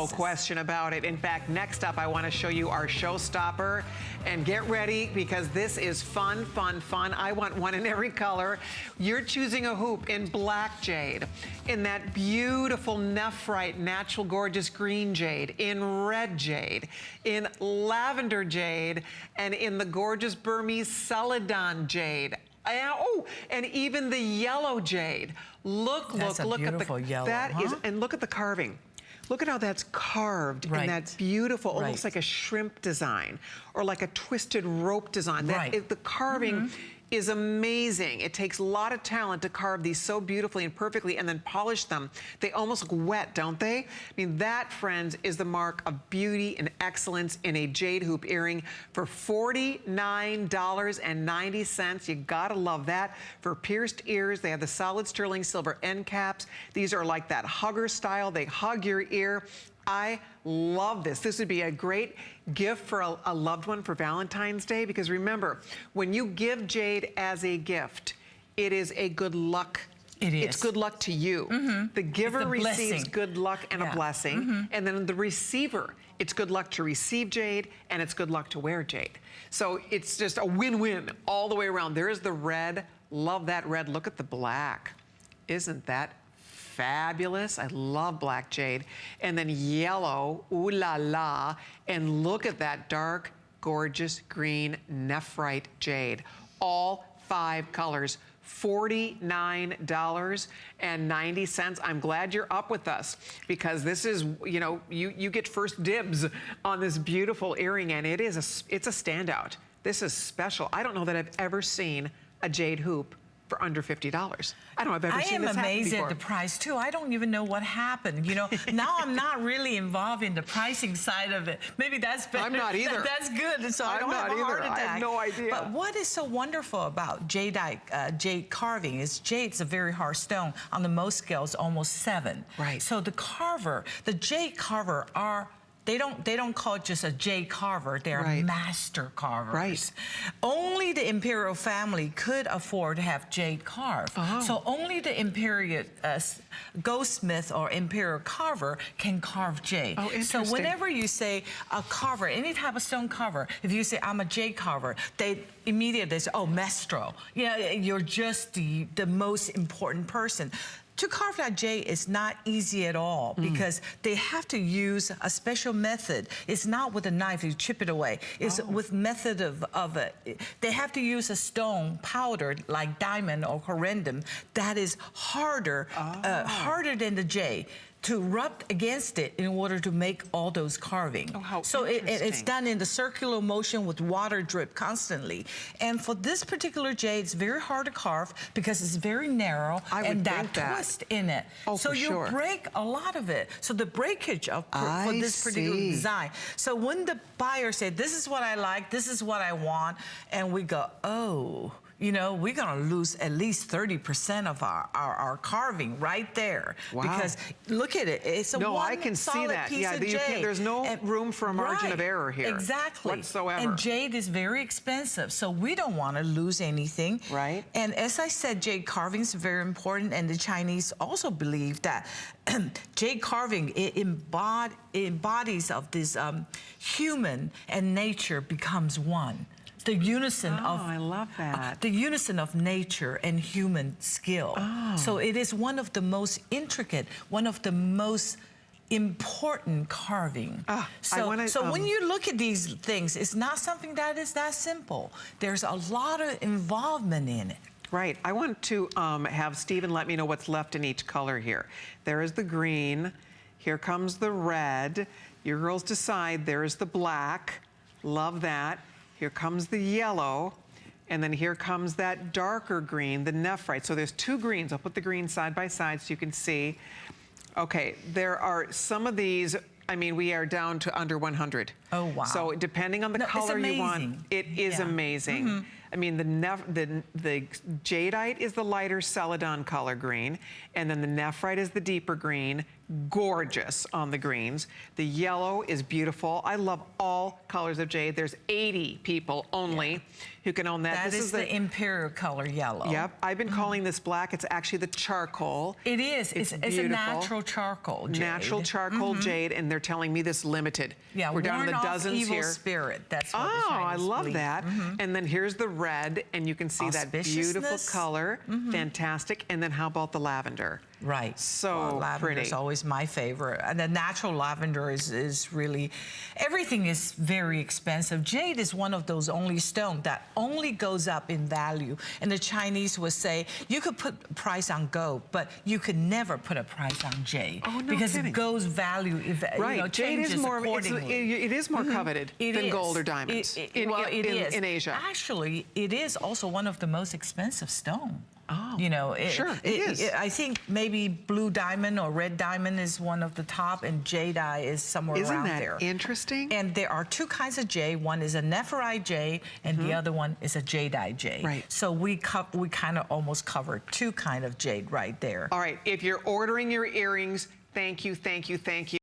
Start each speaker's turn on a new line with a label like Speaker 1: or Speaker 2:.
Speaker 1: No question about it. In fact, next up, I want to show you our showstopper. And get ready, because this is fun, fun, fun. I want one in every color. You're choosing a hoop in black jade, in that beautiful nephrite, natural gorgeous green jade, in red jade, in lavender jade, and in the gorgeous Burmese celadon jade. Oh, and even the yellow jade. Look at the
Speaker 2: yellow,
Speaker 1: and look at the carving. Look at how that's carved, and that's beautiful. It looks like a shrimp design or like a twisted rope design. The carving is amazing. It takes a lot of talent to carve these so beautifully and perfectly and then polish them. They almost look wet, don't they? I mean, that, friends, is the mark of beauty and excellence in a jade hoop earring for $49.90. You gotta love that. For pierced ears, they have the solid sterling silver end caps. These are like that hugger style. They hug your ear. I love this. This would be a great gift for a loved one for Valentine's Day, because remember, when you give jade as a gift, it is a good luck. It's good luck to you. The giver receives good luck and a blessing. And then the receiver, it's good luck to receive jade, and it's good luck to wear jade. So it's just a win-win all the way around. There is the red. Love that red. Look at the black. Isn't that fabulous? I love black jade. And then yellow, ooh la la. And look at that dark, gorgeous green nephrite jade. All 5 colors, $49.90. I'm glad you're up with us, because this is, you know, you get first dibs on this beautiful earring, and it's a standout. This is special. I don't know that I've ever seen a jade hoop for under $50. I don't know if I've ever seen this happen before.
Speaker 2: I am amazed at the price too. I don't even know what happened. You know, now I'm not really involved in the pricing side of it. Maybe that's better.
Speaker 1: I'm not either.
Speaker 2: That's good. So I don't have a heart attack.
Speaker 1: I have no idea.
Speaker 2: But what is so wonderful about jade carving is jade's a very hard stone. On the most scales, almost 7.
Speaker 1: Right.
Speaker 2: So the jade carver they don't call it just a jade carver. They're master carvers. Only the imperial family could afford to have jade carved. So only the imperial goldsmith or imperial carver can carve jade. So whenever you say a carver, any type of stone carver, if you say I'm a jade carver, they immediately say, oh, maestro. Yeah, you're just the most important person. To carve that jade is not easy at all, because they have to use a special method. It's not with a knife, you chip it away. It's with method of they have to use a stone powdered like diamond or corundum that is harder than the jade, to rub against it in order to make all those carving. So it's done in the circular motion with water drip constantly. And for this particular jade, it's very hard to carve because it's very narrow and that twist in it. So you break a lot of it. So the breakage for this particular design. So when the buyer said, this is what I like, this is what I want, and we go, oh, you know, we're gonna lose at least 30% of our carving right there. Because look at it, it's a
Speaker 1: I can see that. Yeah, there's no room for a margin of error here.
Speaker 2: Exactly.
Speaker 1: Whatsoever.
Speaker 2: And jade is very expensive, so we don't want to lose anything. And as I said, jade carving is very important, and the Chinese also believe that jade carving, it embodies of this human and nature becomes one. The unison
Speaker 1: I love that.
Speaker 2: The unison of nature and human skill. So it is one of the most intricate, one of the most important carving. So when you look at these things, it's not something that is that simple. There's a lot of involvement in it.
Speaker 1: Right. I want to have Stephen let me know what's left in each color here. There is the green. Here comes the red. Your girls decide. There's the black. Love that. Here comes the yellow, and then here comes that darker green, the nephrite. So there's 2 greens. I'll put the green side by side so you can see. Okay, there are some of these, I mean, we are down to under 100.
Speaker 2: Oh, wow.
Speaker 1: So depending on the color you want, it is amazing. I mean, the jadeite is the lighter celadon color green, and then the nephrite is the deeper green. gorgeous on the greens. The yellow is beautiful. I love all colors of jade. There's 80 people only who can own that.
Speaker 2: This is the imperial color yellow.
Speaker 1: Yep, I've been calling this black. It's actually the charcoal.
Speaker 2: It is. It's a natural charcoal jade.
Speaker 1: Natural charcoal jade, and they're telling me this limited.
Speaker 2: Yeah,
Speaker 1: we're down to the dozens
Speaker 2: evil
Speaker 1: here.
Speaker 2: Spirit. That's what
Speaker 1: I love that. And then here's the red, and you can see that beautiful color. Fantastic. And then how about the lavender?
Speaker 2: Right.
Speaker 1: So
Speaker 2: lavender
Speaker 1: pretty.
Speaker 2: is always my favorite. And the natural lavender is really, everything is very expensive. Jade is one of those only stones that only goes up in value. And the Chinese would say, you could put a price on gold, but you could never put a price on jade.
Speaker 1: Oh, no
Speaker 2: because
Speaker 1: kidding.
Speaker 2: gold's value
Speaker 1: Jade is more,
Speaker 2: accordingly.
Speaker 1: it is more coveted than gold or diamonds in Asia.
Speaker 2: Actually, it is also one of the most expensive stones.
Speaker 1: Oh,
Speaker 2: you know,
Speaker 1: it is.
Speaker 2: I think maybe blue diamond or red diamond is one of the top, and jadeite is somewhere around there.
Speaker 1: Isn't that interesting?
Speaker 2: And there are two kinds of jade. One is a nephrite jade, and the other one is a jadeite jade.
Speaker 1: Right.
Speaker 2: So we kind of almost covered two kind of jade right there.
Speaker 1: All right, if you're ordering your earrings, thank you, thank you, thank you.